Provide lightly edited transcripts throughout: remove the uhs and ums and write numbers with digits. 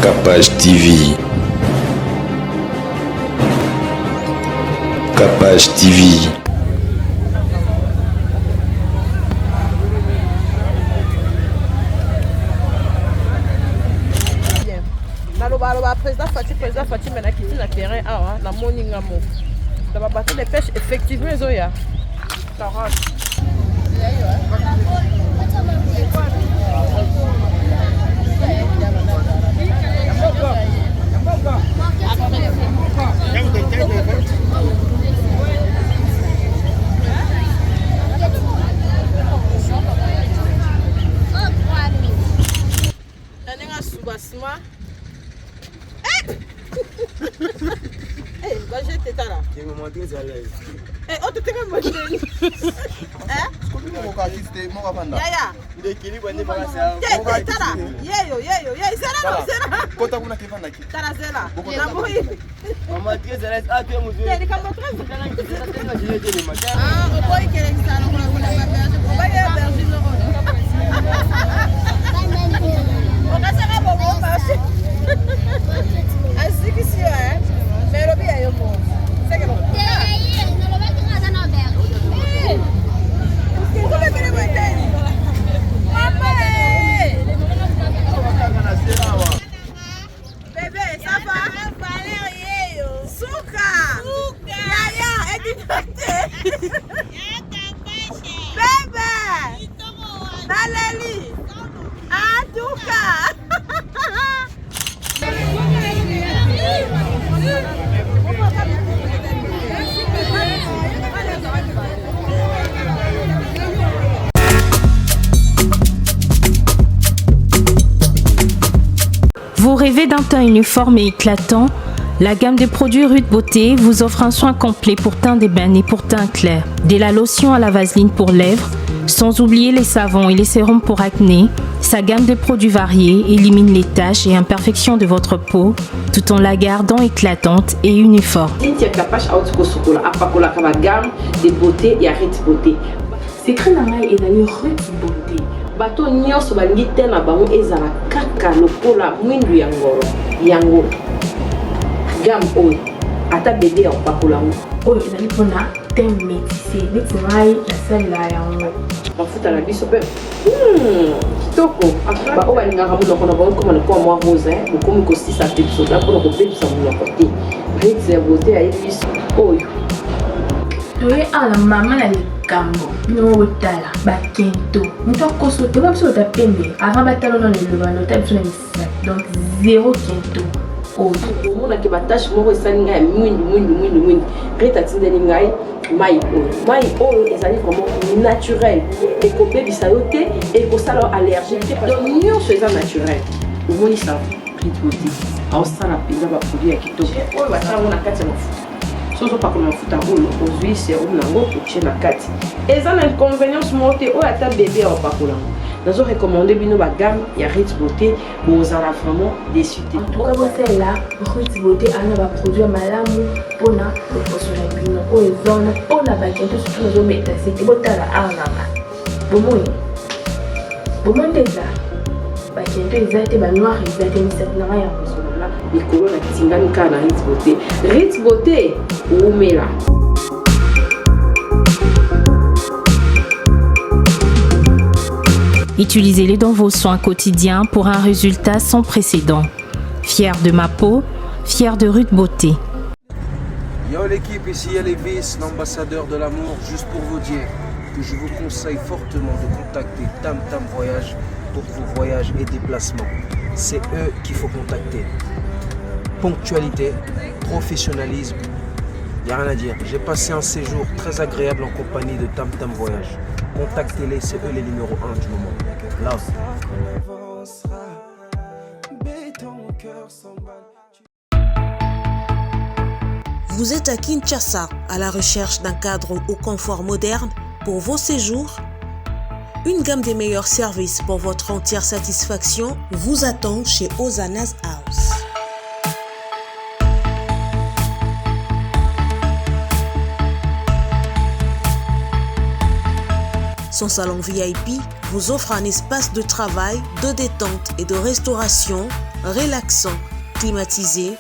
Capage TV. Capage TV. Président Fatih maintenant qui est sur terrain na moninga mo. Ça va battre les pêches effectivement zoya. Carotte. Vous rêvez d'un teint uniforme et éclatant? La gamme de produits Rude Beauté vous offre un soin complet pour teint d'ébène et pour teint clair. De la lotion à la vaseline pour lèvres, sans oublier les savons et les sérums pour acné, sa gamme de produits variés élimine les taches et imperfections de votre peau tout en la gardant éclatante et uniforme. Secret nangai ezali Rude Beauté. Bato nyonso balingi te na bango ezala kaka lokola mwindu ya ngoro yango gamme oyo ata bébé ya opakola oyo ezali mpona teint métissé neti ngai nasalela yango mafuta na biso mpe kitoko baoyo balingaka monoko na bango koma lokola mwa rose bokomi kosisa te biso ta mpona kobebisa monoko te Rude Beauté ayebi biso oyo toye ala mama na likambo bino otala bakento moto akoso te babiso ota pembe avant batala na lelobano ota biso na misala donc zéro kento oyo omonaki batashe moko esali ngai ya mwindu Rude atindeli ngai mai oyo ezali vraiment naturel ekobebisa yo te ekosala yo allergique te donc nyonso eza naturel omoni sa Rude Beauté aosala mpenza baproduit ya kitoko oyo basalango na kati ya mafuta soso pakola mafuta oyo ozwi serum nango otie na kati eza na inconvénience moko te oyo ata bébé ya opakolango nazo recommande bino bagamme ya Rude Beauté bozala vraiment déçu te toka bosala Rude Beauté ana baproduit malamu mpona koposola bino oyo ezona mpona bakento soki ozometa sete botala awananga bomoi nde eza bakento eza te banoir eza te misati nanga ya kozolola likolo na tingani kaka na Rude Beauté Rude Beauté oumela. Utilisez-les dans vos soins quotidiens pour un résultat sans précédent. Fier de ma peau, fier de Rude Beauté. Yo l'équipe, ici Elvis, l'ambassadeur de l'amour, juste pour vous dire que je vous conseille fortement de contacter Tam Tam Voyage pour vos voyages et déplacements. C'est eux qu'il faut contacter. Ponctualité, professionnalisme, il n'y a rien à dire. J'ai passé un séjour très agréable en compagnie de Tam Tam Voyage. Contactez-les, c'est eux les numéros 1 du moment. Love. Vous êtes à Kinshasa, à la recherche d'un cadre au confort moderne pour vos séjours? Une gamme des meilleurs services pour votre entière satisfaction vous attend chez Ozanas House. Son salon VIP vous offre un espace de travail, de détente et de restauration relaxant, climatisé.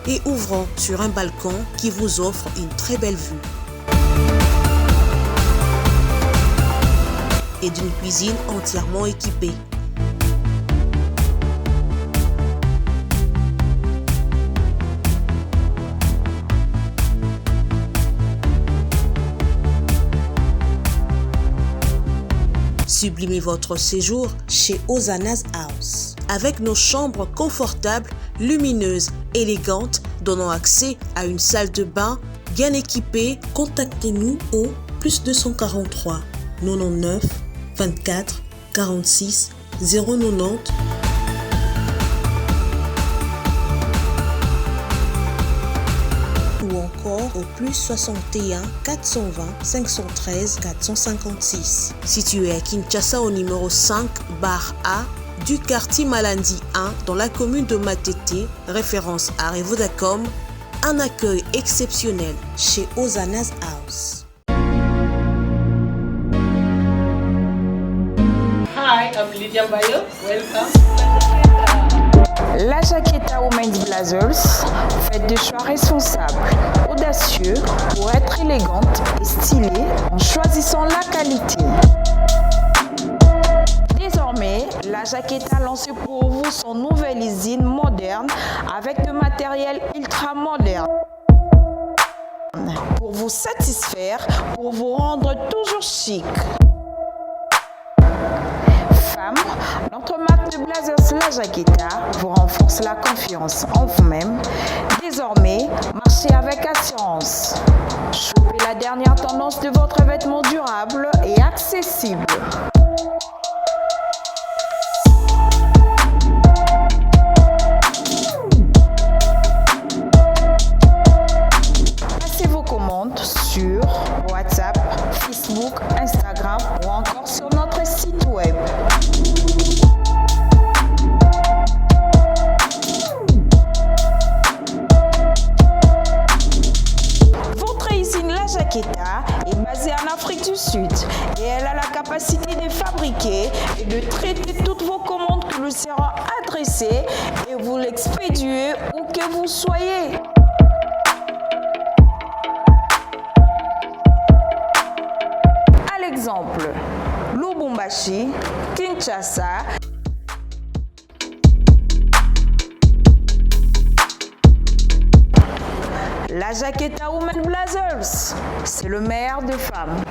Et ouvrant sur un balcon qui vous offre une très belle vue. Et d'une cuisine entièrement équipée. Sublimez votre séjour chez Hosanna's House. Avec nos chambres confortables, lumineuses, élégantes, donnant accès à une salle de bain bien équipée, contactez-nous au +243 99 24 46 090 ou encore au +61 420 513 456. Situé à Kinshasa au numéro 5 /A du quartier Malandi 1 dans la commune de Matete, référence à Revodacom, un accueil exceptionnel chez Hosanna's House. Hi, I'm Lydia Bayo. Welcome. La Jaqueta Women's Blazers fait des choix responsables, audacieux pour être élégante et stylée en choisissant la qualité. Désormais, la Jaqueta lance pour vous son nouvelle usine moderne avec de matériel ultra moderne. Pour vous satisfaire, pour vous rendre toujours chic. Femme, notre marque de blazers La Jaqueta vous renforce la confiance en vous-même. Désormais, marchez avec assurance. Chopez la dernière tendance de votre vêtement durable et accessible. Passez vos commandes sur WhatsApp, Facebook, Instagram ou encore sur notre site web. Votre usine La Jaqueta est basée en Afrique du Sud et elle a la capacité de fabriquer et de traiter toutes vos commandes qui vous seront adressées et vous l'expédiez où que vous soyez. À l'exemple, Lubumbashi, Kinshasa, La Jaqueta Women Blazers, c'est le meilleur des femmes.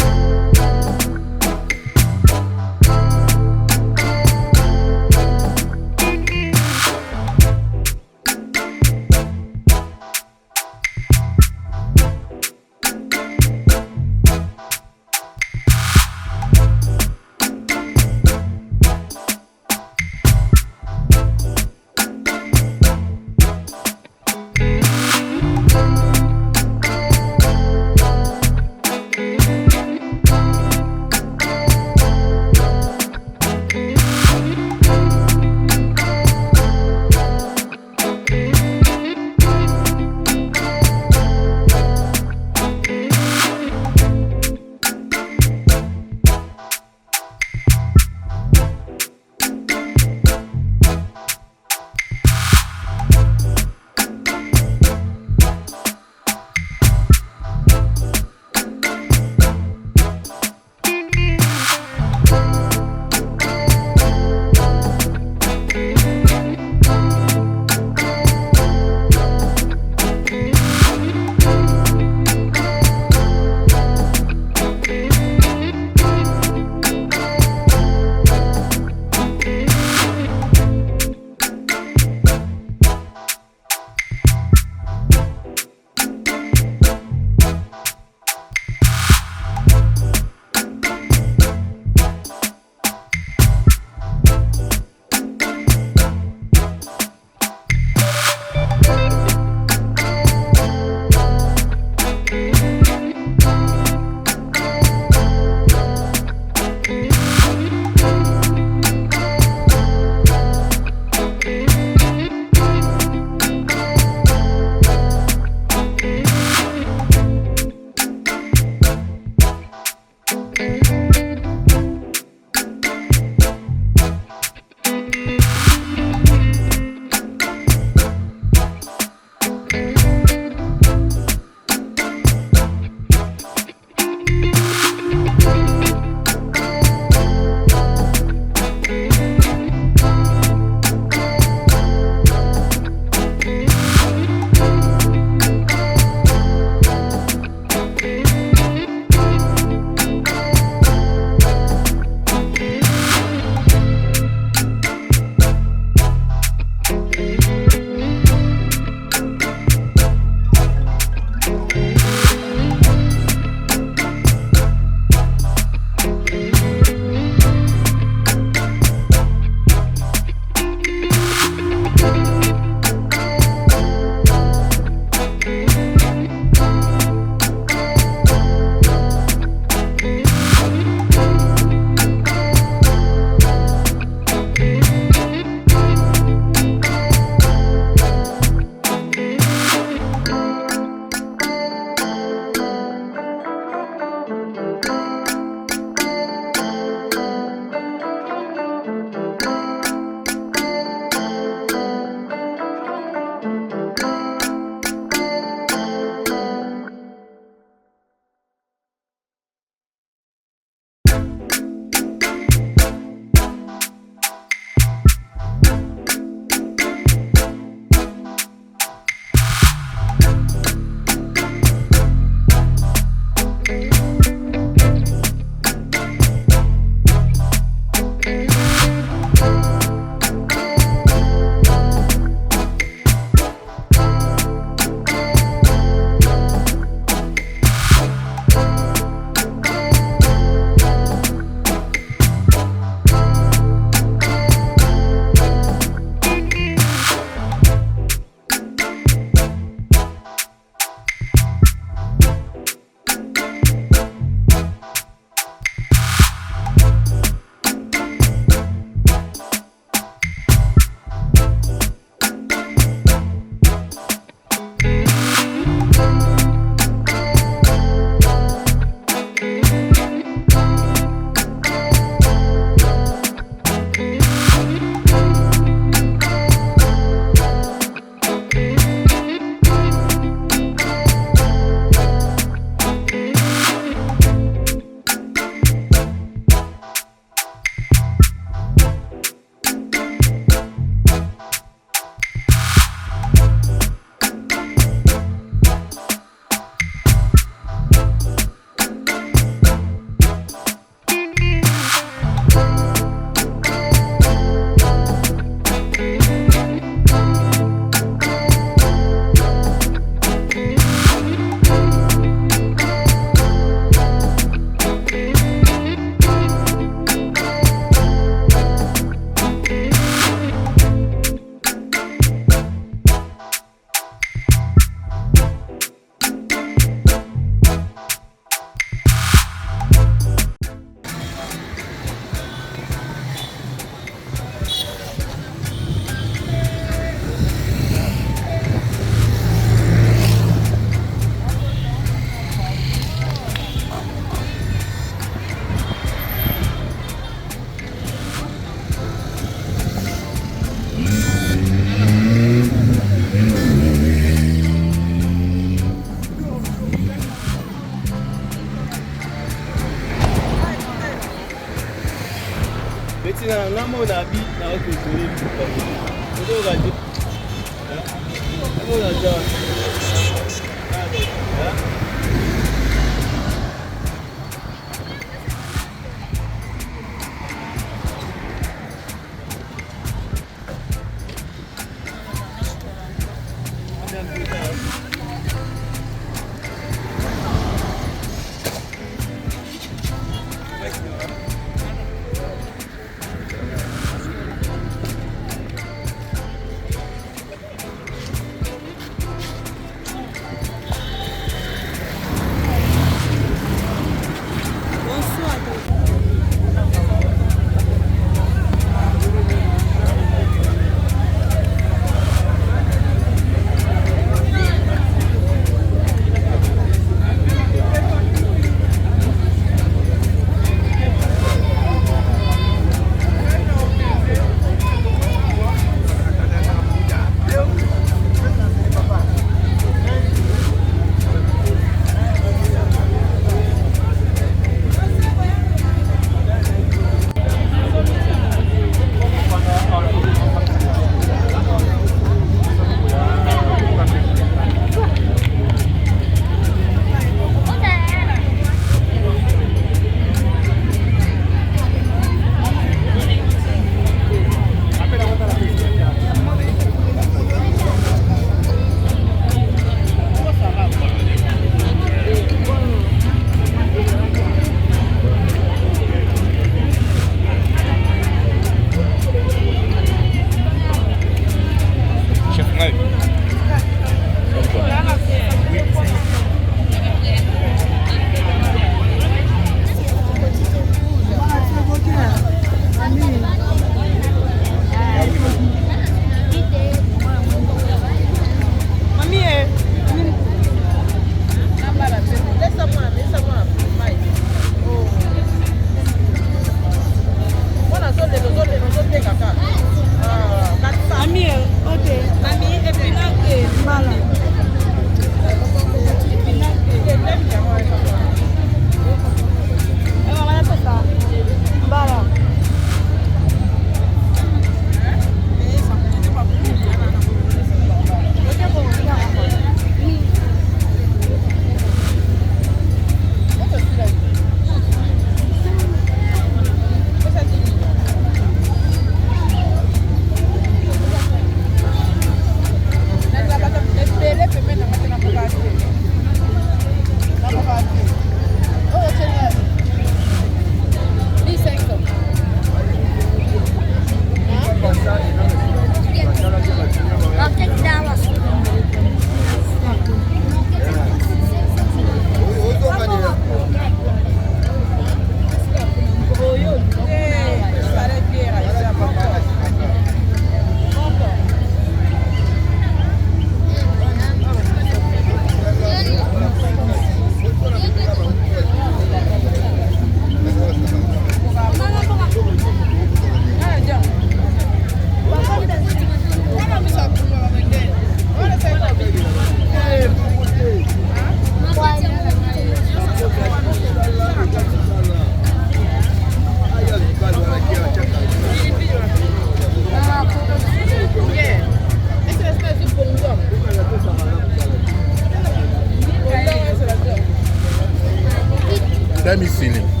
Domicile.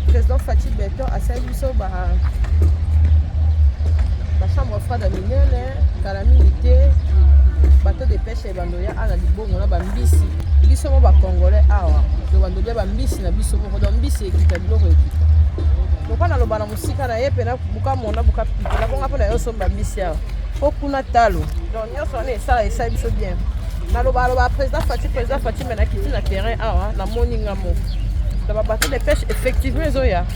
président Fatih Beto asali biso chambre froide mignonne calamité bateau de pêche ebandoya ana libongo na bambisi biso mo bacongolais awa tobandolia bambisi na biso moko donc mbisi ekita biloko ekita lokwa naloba na mosika na ye mpena buka mona buka pikola bonga mpona yo somba mbisi awa po kuna talo donc nyonso wana esala biso bien naloba président Fatih me nakiti na terrain awa namoni nga moko na babateau de pêche effectivement ezoya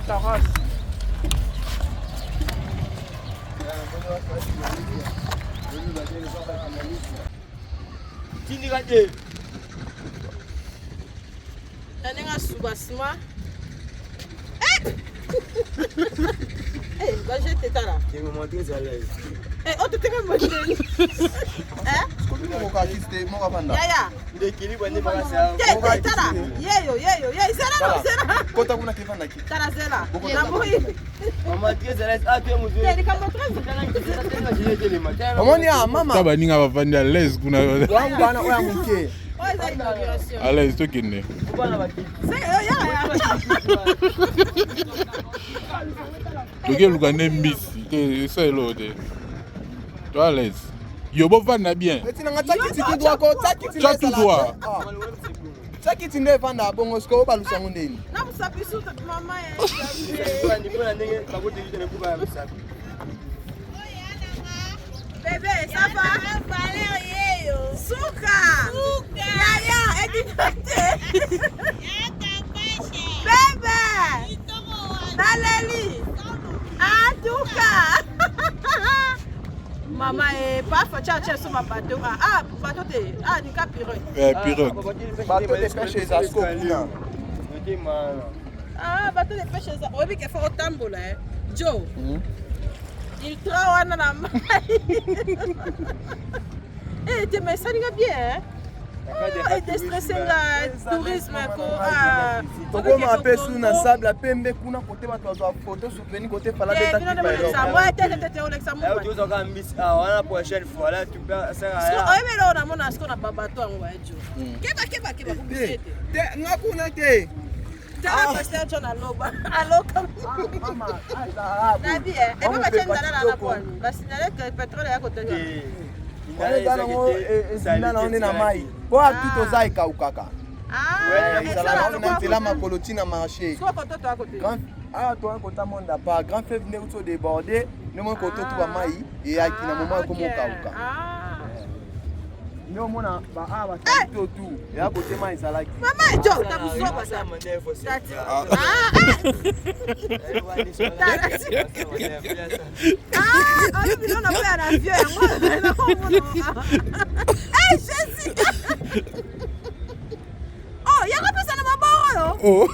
Carence Nanenga subasma. Va jeter ta là. Tu me montres à l'aise. Oh, tu t'es même montré. Hein? Yaya. L'équilibre n'est pas ça. Tara. Yeyo. Zera. Kota kuna kifana ki. Tara zera. Na boyi. Mama tia zera atu muzo. Ni kama très. Omoni ya mama. Kaba ninga bafandi à l'aise kuna. Wangu bana oya mke. À l'aise to kenne. Bana baki. Toke lukane mbisi ke selo de. To à l'aise. Yo bofanda bien. Etina ngata kiti doa ko takiti. Tu tout droit. Takiti nde fanda bongo sko balusa ngondeni. Na musapi su mama Bébé, ça va? Souka! Yaya, éducaté! Bébé! Naleli! Atuka! Maman est pas fatiguée sur ma bateau. Bateau de. Ni ka pirogue. Pirogue. Bateau de pêche za sko kuna. Bateau de pêche za. Obi ke fa otambola Joe. Il travaille dans la main. Tu me sens bien, hein? Déstressé le tourisme. Pourquoi on appelle sous la sable la pembe kuna côté bato za photo souvenir côté fala de ta qui moi tete Alexandre. Tu dois miss la prochaine fois là tu peux ça. Mais là on a mon asko na babato en wajo. Keba kubisete. Ngakuna te. Tala pasteur John aloba. Aloka. Mama. Na bien. Et pas tena na la bonne. La signale que pétrole ya côté. Ezala na mai. Po atu toza ikaukaka. Ezala na nzela makoloti na marché. Ah, toi un côté monde pas grand fait venir autour déborder, nous mon côté tout ba mai et aki na moment comme kauka. Nous mon ba tout et à côté mai ezala ki. Maman jo ta busoba ça. On a fait un avion. Jésus. Oh, il y a pas ça dans ma barre. Oh.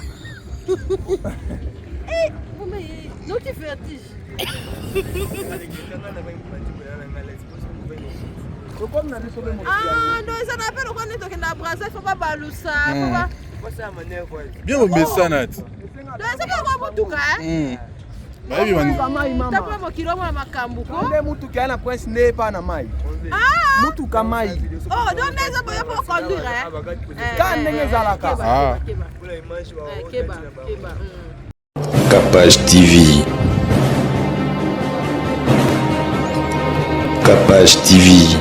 Mais non tu vertige. Non, ça n'a pas le droit de na brasser, faut pas balousa, faut pas. Bien au messanat. C'est pas moi tout cas. Bah oui man. T'as pas mon kilo moi makambu ko. Nde mutu kia na prince ne pa na mai. Mutu ka mai. Oh, donc les aboya pour conduire hein. Ka ndenge zalaka. Keba. Capage TV. Capage TV.